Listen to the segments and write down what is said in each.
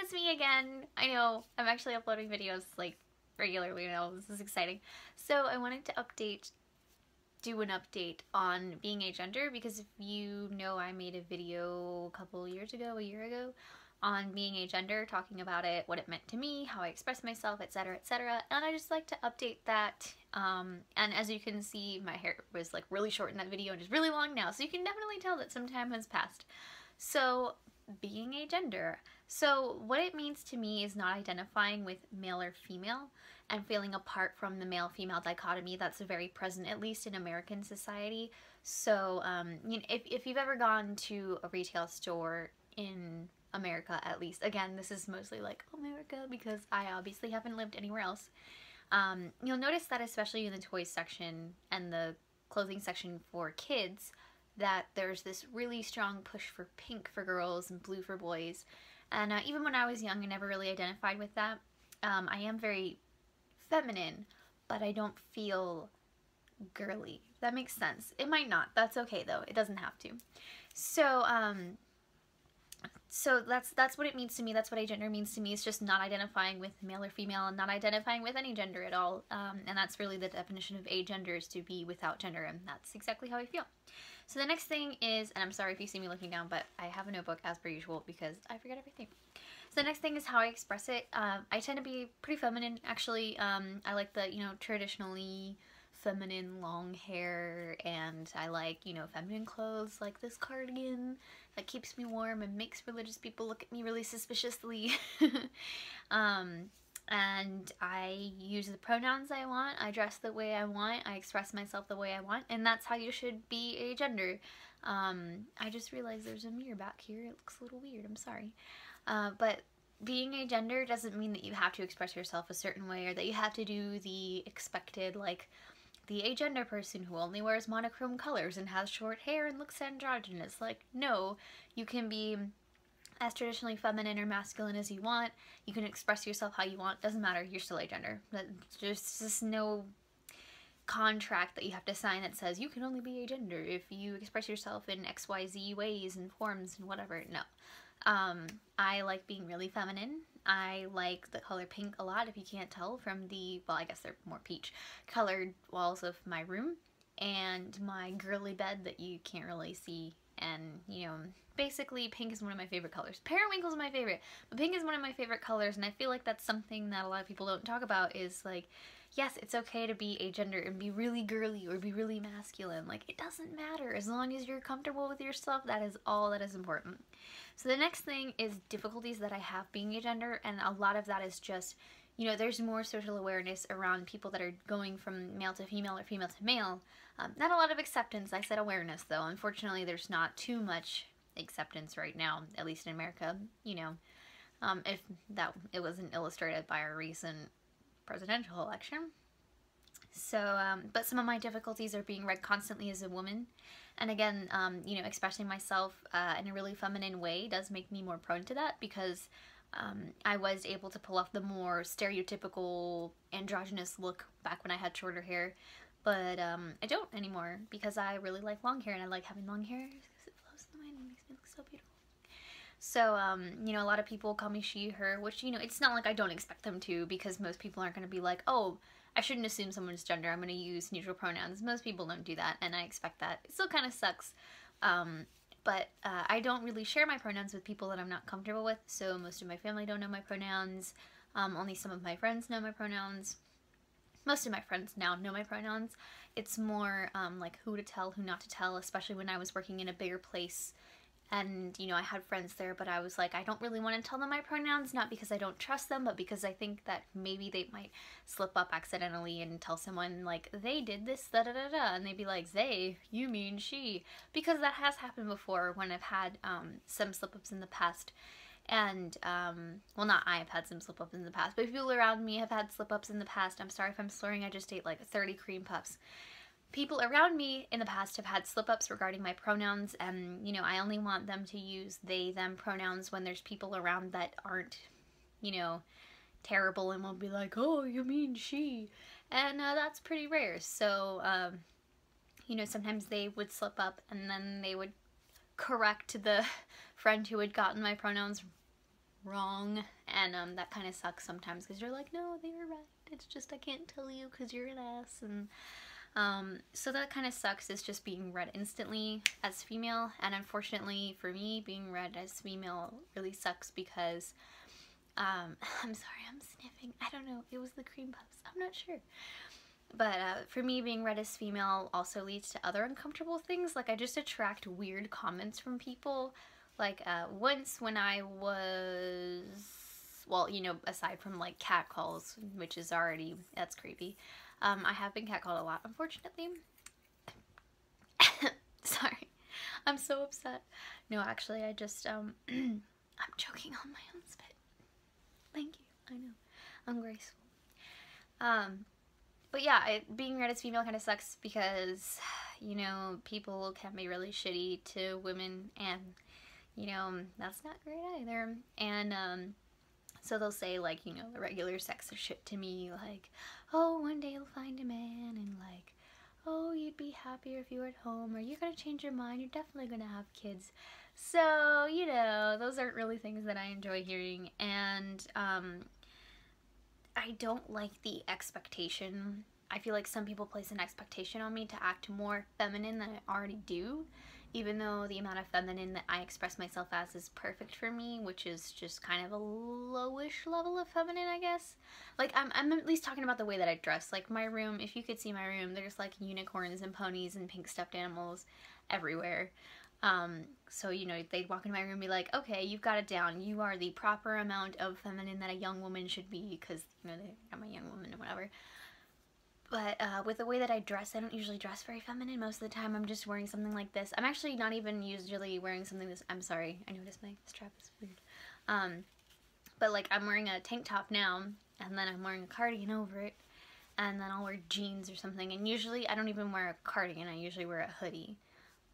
it's me again. I know, I'm actually uploading videos like regularly now. This is exciting. So I wanted to do an update on being agender, because if you know, I made a video a year ago, on being agender, talking about it, what it meant to me, how I express myself, etc, etc, and I just like to update that. And as you can see, my hair was like really short in that video and is really long now, so you can definitely tell that some time has passed. So being agender. So what it means to me is not identifying with male or female and feeling apart from the male-female dichotomy that's very present, at least in American society. So you know, if you've ever gone to a retail store in America, at least, again, this is mostly like America because I obviously haven't lived anywhere else, you'll notice that especially in the toys section and the clothing section for kids, that there's this really strong push for pink for girls and blue for boys. And even when I was young, I never really identified with that. I am very feminine, but I don't feel girly. That makes sense. It might not. That's okay though. It doesn't have to. So, so that's what it means to me. That's what agender means to me. It's just not identifying with male or female and not identifying with any gender at all. And that's really the definition of agender, is to be without gender, and that's exactly how I feel. So the next thing is, and I'm sorry if you see me looking down, but I have a notebook as per usual because I forget everything. So the next thing is how I express it. I tend to be pretty feminine, actually. I like the, you know, traditionally feminine long hair, and I like, you know, feminine clothes like this cardigan that keeps me warm and makes religious people look at me really suspiciously. And I use the pronouns I want, I dress the way I want, I express myself the way I want, and that's how you should be agender. I just realized there's a mirror back here. It looks a little weird, I'm sorry. But being agender doesn't mean that you have to express yourself a certain way, or that you have to do the expected, like, the agender person who only wears monochrome colors and has short hair and looks androgynous. Like, no, you can be as traditionally feminine or masculine as you want. You can express yourself how you want. Doesn't matter. You're still agender. There's just no contract that you have to sign that says you can only be agender if you express yourself in XYZ ways and forms and whatever. No. I like being really feminine. I like the color pink a lot, if you can't tell from the, well, I guess they're more peach colored walls of my room, and my girly bed that you can't really see. And, you know, basically pink is one of my favorite colors. Periwinkle's my favorite, but pink is one of my favorite colors, and I feel like that's something that a lot of people don't talk about, is like, yes, it's okay to be agender and be really girly or be really masculine. Like, it doesn't matter. As long as you're comfortable with yourself, that is all that is important. So the next thing is difficulties that I have being agender, and a lot of that is just, you know, there's more social awareness around people that are going from male to female or female to male. Not a lot of acceptance. I said awareness, though. Unfortunately, there's not too much acceptance right now, at least in America, you know, if that it wasn't illustrated by our recent presidential election. So, but some of my difficulties are being read constantly as a woman. And again, you know, expressing myself in a really feminine way does make me more prone to that, because I was able to pull off the more stereotypical androgynous look back when I had shorter hair. But I don't anymore, because I really like long hair, and I like having long hair because it flows in the wind and makes me look so beautiful. So, you know, a lot of people call me she, her, which, you know, it's not like I don't expect them to, because most people aren't going to be like, oh, I shouldn't assume someone's gender, I'm going to use neutral pronouns. Most people don't do that, and I expect that. It still kind of sucks. But I don't really share my pronouns with people that I'm not comfortable with, so most of my family don't know my pronouns. Only some of my friends know my pronouns. Most of my friends now know my pronouns. It's more like who to tell, who not to tell, especially when I was working in a bigger place. And, you know, I had friends there, but I was like, I don't really want to tell them my pronouns, not because I don't trust them, but because I think that maybe they might slip up accidentally and tell someone, like, they did this, da-da-da-da, and they'd be like, they, you mean she, because that has happened before when I've had some slip-ups in the past. And, well, not I have had some slip-ups in the past, but people around me have had slip-ups in the past. I'm sorry if I'm slurring, I just ate like 30 cream puffs. People around me in the past have had slip-ups regarding my pronouns, and, you know, I only want them to use they, them pronouns when there's people around that aren't, you know, terrible and will be like, oh, you mean she, and that's pretty rare. So, you know, sometimes they would slip up, and then they would correct the friend who had gotten my pronouns wrong, and that kind of sucks sometimes because you're like, no, they were right. It's just I can't tell you because you're an ass, and so that kind of sucks. Is just being read instantly as female, and unfortunately for me, being read as female really sucks because I'm sorry, I'm sniffing. I don't know. It was the cream puffs. I'm not sure. But for me, being read as female also leads to other uncomfortable things. Like, I just attract weird comments from people. Like, once when I was, well, you know, aside from, like, catcalls, which is already, that's creepy. I have been catcalled a lot, unfortunately. Sorry. I'm so upset. No, actually, I just, I'm choking on my own spit. Thank you. I know. I'm graceful. But yeah, being read as female kind of sucks because, you know, people can be really shitty to women, and, you know, that's not great either. And, so they'll say, like, you know, the regular sex shit to me, like, oh, one day you'll find a man, and, like, oh, you'd be happier if you were at home, or you're gonna change your mind, you're definitely gonna have kids. So, you know, those aren't really things that I enjoy hearing, and, I don't like the expectation. I feel like some people place an expectation on me to act more feminine than I already do, even though the amount of feminine that I express myself as is perfect for me, which is just kind of a lowish level of feminine, I guess. Like, I'm at least talking about the way that I dress. Like, my room, if you could see my room, there's like unicorns and ponies and pink stuffed animals everywhere. So, you know, they'd walk into my room and be like, okay, you've got it down. You are the proper amount of feminine that a young woman should be, because, you know, I'm a young woman and whatever. But with the way that I dress, I don't usually dress very feminine. Most of the time, I'm just wearing something like this. I'm actually not even usually wearing something this, I'm sorry, I noticed my strap is weird. But, like, I'm wearing a tank top now, and then I'm wearing a cardigan over it, and then I'll wear jeans or something. And usually, I don't even wear a cardigan. I usually wear a hoodie.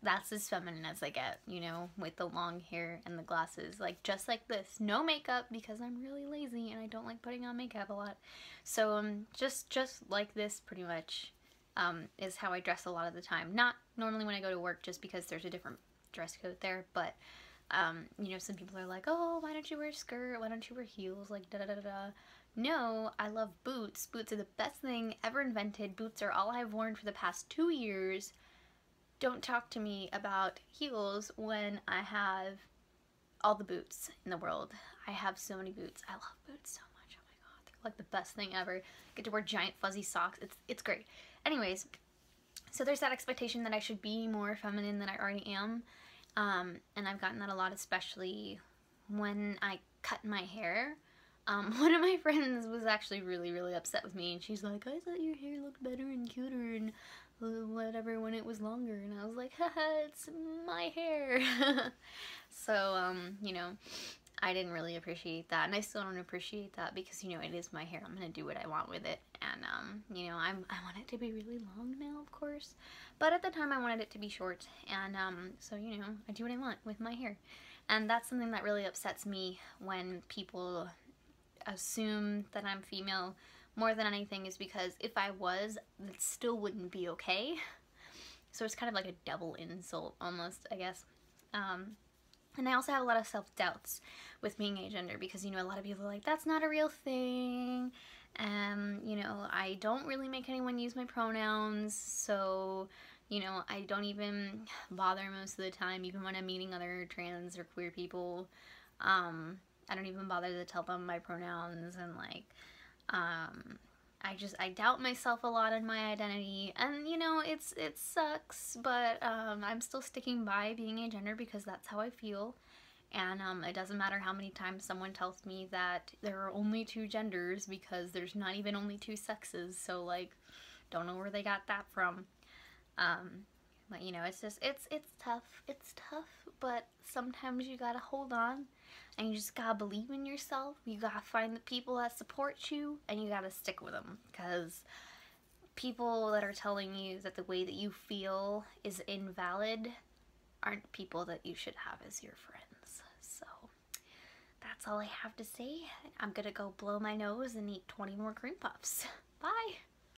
That's as feminine as I get, you know, with the long hair and the glasses, like, just like this. No makeup, because I'm really lazy and I don't like putting on makeup a lot. So, just like this, pretty much, is how I dress a lot of the time. Not normally when I go to work, just because there's a different dress code there, but, you know, some people are like, oh, why don't you wear a skirt? Why don't you wear heels? Like, da-da-da-da-da. No, I love boots. Boots are the best thing ever invented. Boots are all I've worn for the past 2 years. Don't talk to me about heels when I have all the boots in the world. I have so many boots. I love boots so much. Oh my god, they're like the best thing ever. Get to wear giant fuzzy socks. It's great. Anyways, so there's that expectation that I should be more feminine than I already am. And I've gotten that a lot, especially when I cut my hair. One of my friends was actually really, really upset with me, and she's like, I thought your hair looked better and cuter and whatever when it was longer, and I was like, haha, it's my hair. So, you know, I didn't really appreciate that, and I still don't appreciate that because, you know, it is my hair. I'm gonna do what I want with it, and, you know, I want it to be really long now, of course, but at the time I wanted it to be short, and, so, you know, I do what I want with my hair, and that's something that really upsets me when people assume that I'm female more than anything, is because if I was, it still wouldn't be okay. So it's kind of like a double insult almost, I guess. And I also have a lot of self-doubts with being agender because, you know, a lot of people are like, that's not a real thing. You know, I don't really make anyone use my pronouns, so, you know, I don't even bother most of the time, even when I'm meeting other trans or queer people. I don't even bother to tell them my pronouns, and, like, I doubt myself a lot in my identity, and, you know, it sucks, but, I'm still sticking by being agender because that's how I feel, and, it doesn't matter how many times someone tells me that there are only 2 genders, because there's not even only 2 sexes, so, like, don't know where they got that from. But, you know, it's just, it's tough, but sometimes you gotta hold on, and you just gotta believe in yourself. You gotta find the people that support you, and you gotta stick with them, because people that are telling you that the way that you feel is invalid aren't people that you should have as your friends. So, that's all I have to say. I'm gonna go blow my nose and eat 20 more cream puffs. Bye!